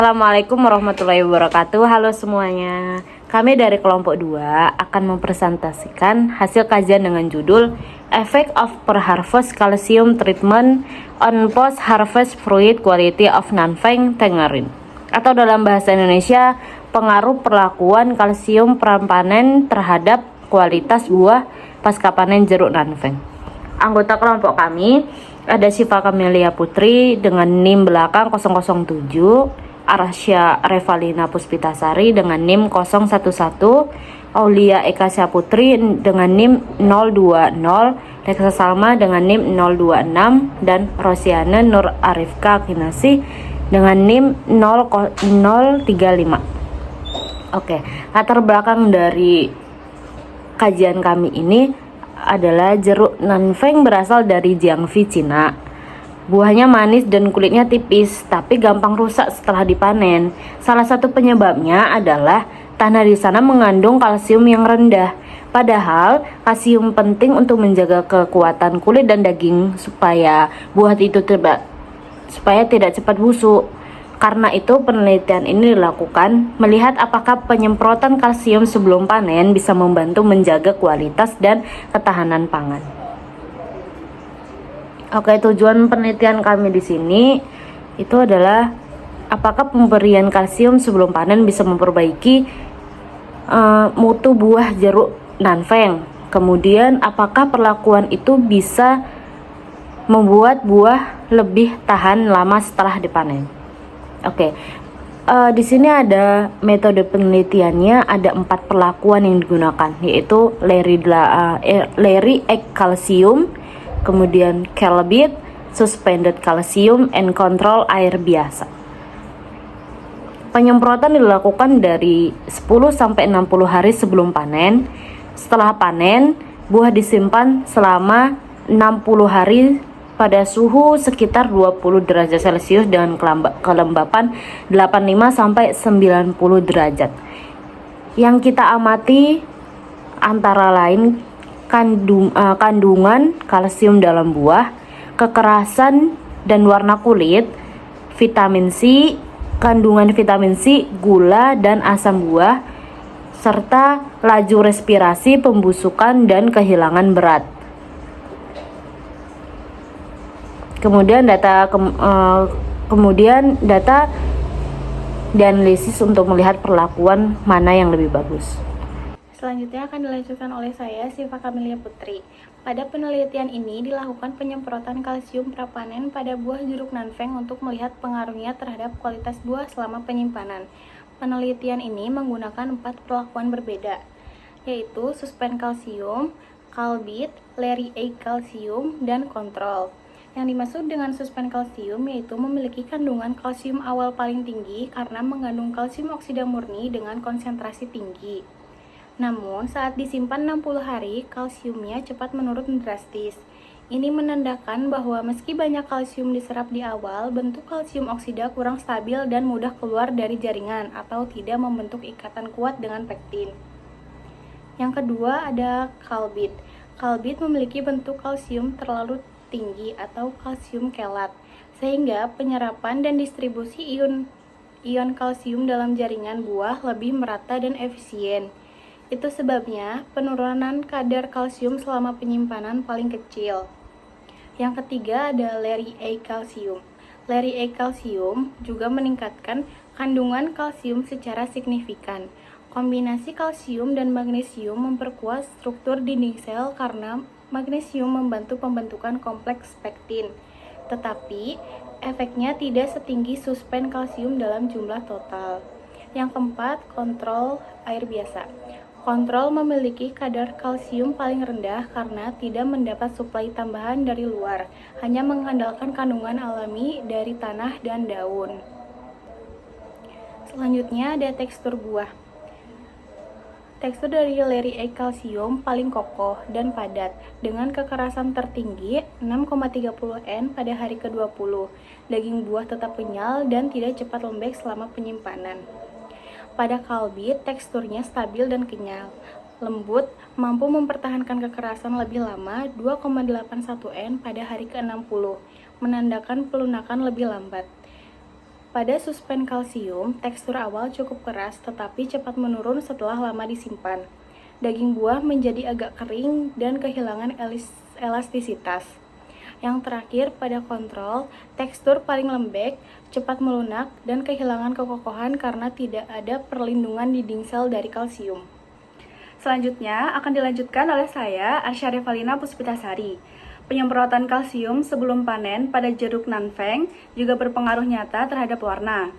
Assalamualaikum warahmatullahi wabarakatuh. Halo semuanya. Kami dari kelompok 2 akan mempresentasikan hasil kajian dengan judul Effect of Pre-Harvest Calcium Treatment on Post-Harvest Fruit Quality of Nanfeng Tangerine, atau dalam bahasa Indonesia, pengaruh perlakuan kalsium prapanen terhadap kualitas buah pasca panen jeruk Nanfeng. Anggota kelompok kami ada Syifa Kamelia Putri dengan NIM belakang 007, Arasya Revalina Puspitasari dengan NIM 011, Aulia Eka Syaputri dengan NIM 020, Reksa Salma dengan NIM 026, dan Rosiana Nur Arifka Kinasi dengan NIM 0035. Oke, latar belakang dari kajian kami ini adalah jeruk Nanfeng berasal dari Jiangxi, Cina. Buahnya manis dan kulitnya tipis, tapi gampang rusak setelah dipanen. Salah satu penyebabnya adalah tanah di sana mengandung kalsium yang rendah. Padahal kalsium penting untuk menjaga kekuatan kulit dan daging supaya buah itu tidak cepat busuk. Karena itu penelitian ini dilakukan melihat apakah penyemprotan kalsium sebelum panen bisa membantu menjaga kualitas dan ketahanan pangan. Oke, tujuan penelitian kami di sini itu adalah apakah pemberian kalsium sebelum panen bisa memperbaiki mutu buah jeruk Nanfeng. Kemudian apakah perlakuan itu bisa membuat buah lebih tahan lama setelah dipanen. Oke, di sini ada metode penelitiannya, ada 4 perlakuan yang digunakan, yaitu Lery Egg Calcium, kemudian Calbit, Suspended Calcium, and Control air biasa. Penyemprotan dilakukan dari 10-60 hari sebelum panen. Setelah panen, buah disimpan selama 60 hari pada suhu sekitar 20 derajat Celcius dengan kelembapan 85-90 derajat. Yang kita amati antara lain kandungan kalsium dalam buah, kekerasan dan warna kulit, vitamin C, kandungan vitamin C, gula dan asam buah, serta laju respirasi, pembusukan, dan kehilangan berat. Kemudian data dianalisis untuk melihat perlakuan mana yang lebih bagus. Selanjutnya akan dilanjutkan oleh saya, Syifa Kamelia Putri. Pada penelitian ini dilakukan penyemprotan kalsium prapanen pada buah jeruk Nanfeng untuk melihat pengaruhnya terhadap kualitas buah selama penyimpanan. Penelitian ini menggunakan 4 perlakuan berbeda, yaitu suspend kalsium, Calbit, Lery Egg Calcium, dan kontrol. Yang dimaksud dengan suspend kalsium yaitu memiliki kandungan kalsium awal paling tinggi karena mengandung kalsium oksida murni dengan konsentrasi tinggi. Namun, saat disimpan 60 hari, kalsiumnya cepat menurun drastis. Ini menandakan bahwa meski banyak kalsium diserap di awal, bentuk kalsium oksida kurang stabil dan mudah keluar dari jaringan atau tidak membentuk ikatan kuat dengan pektin. Yang kedua ada Calbit. Calbit memiliki bentuk kalsium terlalu tinggi atau kalsium kelat, sehingga penyerapan dan distribusi ion kalsium dalam jaringan buah lebih merata dan efisien. Itu sebabnya penurunan kadar kalsium selama penyimpanan paling kecil. Yang ketiga ada Lery Egg Calcium. Lery Egg Calcium juga meningkatkan kandungan kalsium secara signifikan. Kombinasi kalsium dan magnesium memperkuat struktur dinding sel karena magnesium membantu pembentukan kompleks pektin. Tetapi, efeknya tidak setinggi suspend kalsium dalam jumlah total. Yang keempat, kontrol air biasa. Kontrol memiliki kadar kalsium paling rendah karena tidak mendapat suplai tambahan dari luar, hanya mengandalkan kandungan alami dari tanah dan daun. Selanjutnya ada tekstur buah. Tekstur dari Lery Egg Calcium paling kokoh dan padat dengan kekerasan tertinggi 6,30 N pada hari ke-20. Daging buah tetap kenyal dan tidak cepat lembek selama penyimpanan. Pada Calbit, teksturnya stabil dan kenyal, lembut, mampu mempertahankan kekerasan lebih lama 2,81 N pada hari ke-60, menandakan pelunakan lebih lambat. Pada Calbit, teksturnya stabil dan kenyal, lembut, mampu mempertahankan kekerasan lebih lama 2,81 N pada hari ke-60, menandakan pelunakan lebih lambat. Pada Calbit, teksturnya stabil dan kenyal, lembut, mampu mempertahankan kekerasan lebih lama 2,81 N pada hari ke-60, menandakan pelunakan lebih lambat. Pada suspen kalsium, tekstur awal cukup keras tetapi cepat menurun setelah lama disimpan. Daging buah menjadi agak kering dan kehilangan elastisitas. Yang terakhir, pada kontrol, tekstur paling lembek, cepat melunak, dan kehilangan kekokohan karena tidak ada perlindungan dinding sel dari kalsium. Selanjutnya akan dilanjutkan oleh saya, Arsya Revalina Puspitasari. Penyemprotan kalsium sebelum panen pada jeruk nanfeng juga berpengaruh nyata terhadap warna.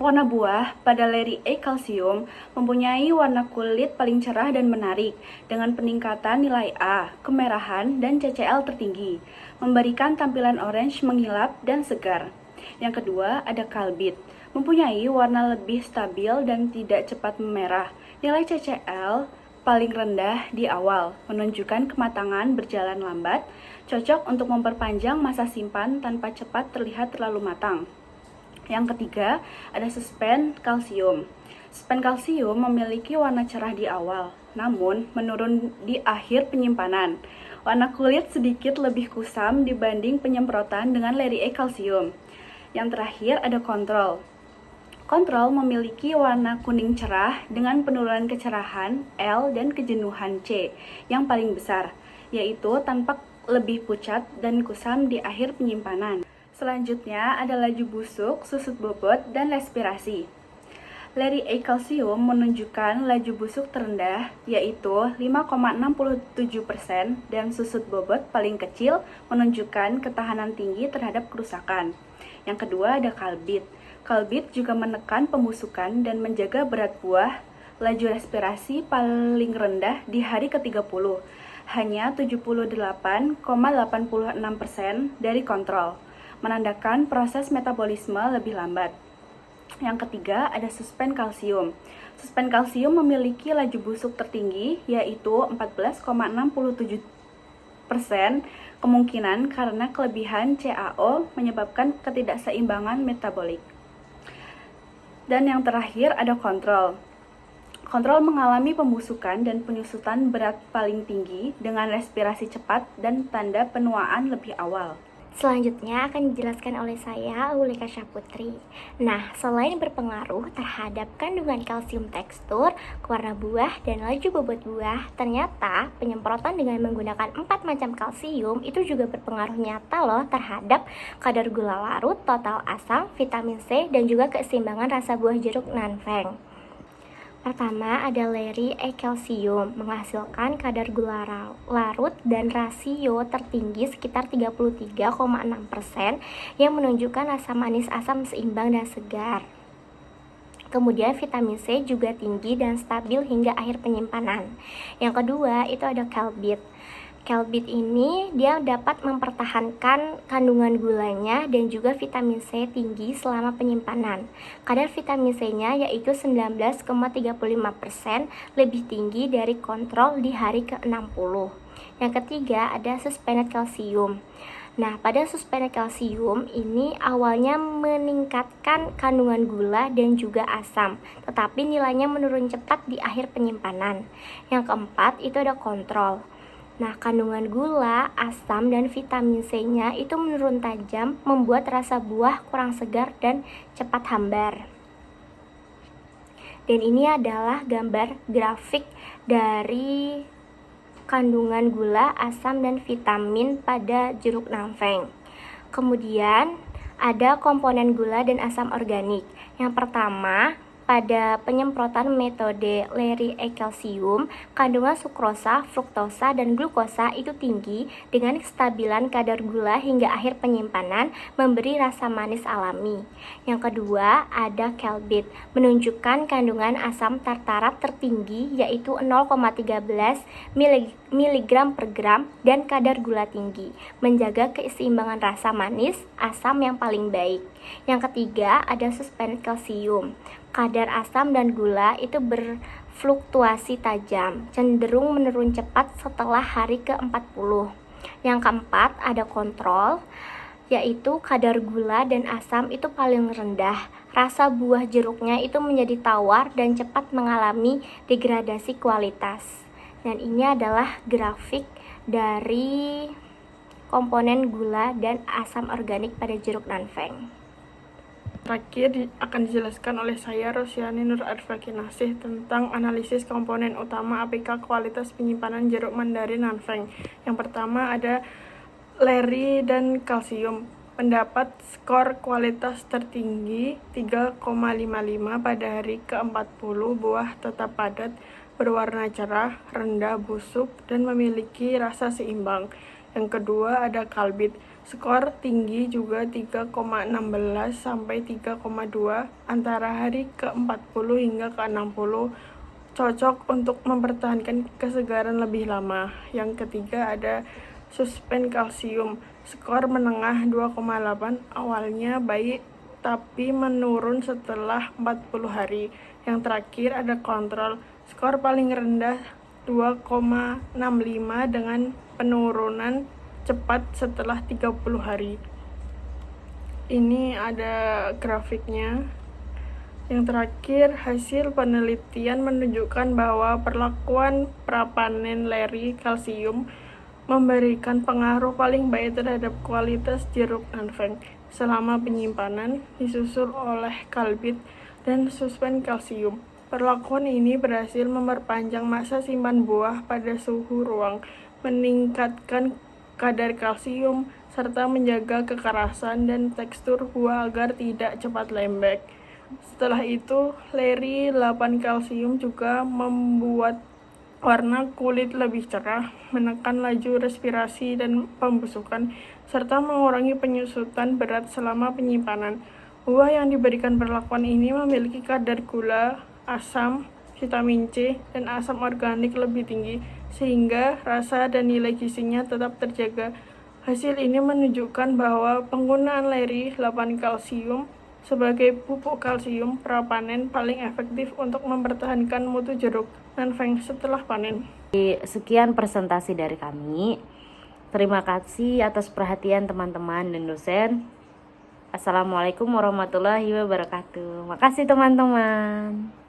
Warna buah pada leri A kalsium mempunyai warna kulit paling cerah dan menarik dengan peningkatan nilai A, kemerahan, dan CCl tertinggi, memberikan tampilan orange mengkilap dan segar. Yang kedua ada kalbit, mempunyai warna lebih stabil dan tidak cepat memerah. Nilai CCl paling rendah di awal, menunjukkan kematangan berjalan lambat, cocok untuk memperpanjang masa simpan tanpa cepat terlihat terlalu matang. Yang ketiga, ada suspen kalsium. Suspen kalsium memiliki warna cerah di awal, namun menurun di akhir penyimpanan. Warna kulit sedikit lebih kusam dibanding penyemprotan dengan leri A kalsium. Yang terakhir ada kontrol. Kontrol memiliki warna kuning cerah dengan penurunan kecerahan L dan kejenuhan C yang paling besar, yaitu tampak lebih pucat dan kusam di akhir penyimpanan. Selanjutnya ada laju busuk, susut bobot, dan respirasi. Leri A kalsium menunjukkan laju busuk terendah, yaitu 5,67% dan susut bobot paling kecil menunjukkan ketahanan tinggi terhadap kerusakan. Yang kedua ada kalbit. Kalbit juga menekan pembusukan dan menjaga berat buah. Laju respirasi paling rendah di hari ke-30, hanya 78,86% dari kontrol, menandakan proses metabolisme lebih lambat. Yang ketiga ada suspen kalsium. Suspen kalsium memiliki laju busuk tertinggi, yaitu 14,67%, kemungkinan karena kelebihan CaO menyebabkan ketidakseimbangan metabolik. Dan yang terakhir ada kontrol. Kontrol mengalami pembusukan dan penyusutan berat paling tinggi dengan respirasi cepat dan tanda penuaan lebih awal. Selanjutnya akan dijelaskan oleh saya, Ulika Syahputri. Nah, selain berpengaruh terhadap kandungan kalsium tekstur, warna buah, dan laju bobot buah, ternyata penyemprotan dengan menggunakan 4 macam kalsium itu juga berpengaruh nyata loh terhadap kadar gula larut, total asam, vitamin C, dan juga keseimbangan rasa buah jeruk nanfeng. Pertama ada leri A kalsium, menghasilkan kadar gula larut dan rasio tertinggi sekitar 33,6% yang menunjukkan rasa manis asam seimbang dan segar. Kemudian vitamin C juga tinggi dan stabil hingga akhir penyimpanan. Yang kedua itu ada kalbit. Kalbit ini dia dapat mempertahankan kandungan gulanya dan juga vitamin C tinggi selama penyimpanan. Kadar vitamin C-nya yaitu 19,35%, lebih tinggi dari kontrol di hari ke-60. Yang ketiga ada suspended kalsium. Nah, pada suspended kalsium ini awalnya meningkatkan kandungan gula dan juga asam, tetapi nilainya menurun cepat di akhir penyimpanan. Yang keempat itu ada kontrol. Nah, kandungan gula, asam, dan vitamin C-nya itu menurun tajam, membuat rasa buah kurang segar dan cepat hambar. Dan ini adalah gambar grafik dari kandungan gula, asam, dan vitamin pada jeruk nanfeng. Kemudian ada komponen gula dan asam organik. Yang pertama, pada penyemprotan metode leri A kalsium, kandungan sukrosa, fruktosa, dan glukosa itu tinggi dengan kestabilan kadar gula hingga akhir penyimpanan, memberi rasa manis alami. Yang kedua, ada kalbit, menunjukkan kandungan asam tartarat tertinggi yaitu 0,13 mg per gram dan kadar gula tinggi, menjaga keseimbangan rasa manis, asam yang paling baik. Yang ketiga, ada suspended kalsium. Kadar asam dan gula itu berfluktuasi tajam, cenderung menurun cepat setelah hari ke-40. Yang keempat, ada kontrol, yaitu kadar gula dan asam itu paling rendah. Rasa buah jeruknya itu menjadi tawar dan cepat mengalami degradasi kualitas. Dan ini adalah grafik dari komponen gula dan asam organik pada jeruk nanfeng. Terakhir akan dijelaskan oleh saya, Rosyani Nur Arfakinasih, tentang analisis komponen utama APK kualitas penyimpanan jeruk mandarin Nanfeng. Yang pertama ada leri dan kalsium. Pendapat skor kualitas tertinggi 3,55 pada hari ke-40, buah tetap padat, berwarna cerah, rendah busuk, dan memiliki rasa seimbang. Yang kedua ada kalbit. Skor tinggi juga 3,16 sampai 3,2 antara hari ke-40 hingga ke-60, cocok untuk mempertahankan kesegaran lebih lama. Yang ketiga ada suspen kalsium. Skor menengah 2,8, awalnya baik tapi menurun setelah 40 hari. Yang terakhir ada kontrol. Skor paling rendah 2,65 dengan penurunan cepat setelah 30 hari. Ini ada grafiknya. Yang terakhir, hasil penelitian menunjukkan bahwa perlakuan prapanen leri kalsium memberikan pengaruh paling baik terhadap kualitas jeruk Nanfeng selama penyimpanan, disusul oleh kalbit dan suspen kalsium. Perlakuan ini berhasil memperpanjang masa simpan buah pada suhu ruang, meningkatkan kadar kalsium, serta menjaga kekerasan dan tekstur buah agar tidak cepat lembek. Setelah itu, leri 8 kalsium juga membuat warna kulit lebih cerah, menekan laju respirasi dan pembusukan, serta mengurangi penyusutan berat selama penyimpanan. Buah yang diberikan perlakuan ini memiliki kadar gula, asam, vitamin C, dan asam organik lebih tinggi, sehingga rasa dan nilai gizinya tetap terjaga. Hasil ini menunjukkan bahwa penggunaan leri 8 kalsium sebagai pupuk kalsium prapanen paling efektif untuk mempertahankan mutu jeruk Nanfeng setelah panen. Sekian presentasi dari kami. Terima kasih atas perhatian teman-teman dan dosen. Assalamualaikum warahmatullahi wabarakatuh. Makasih teman-teman.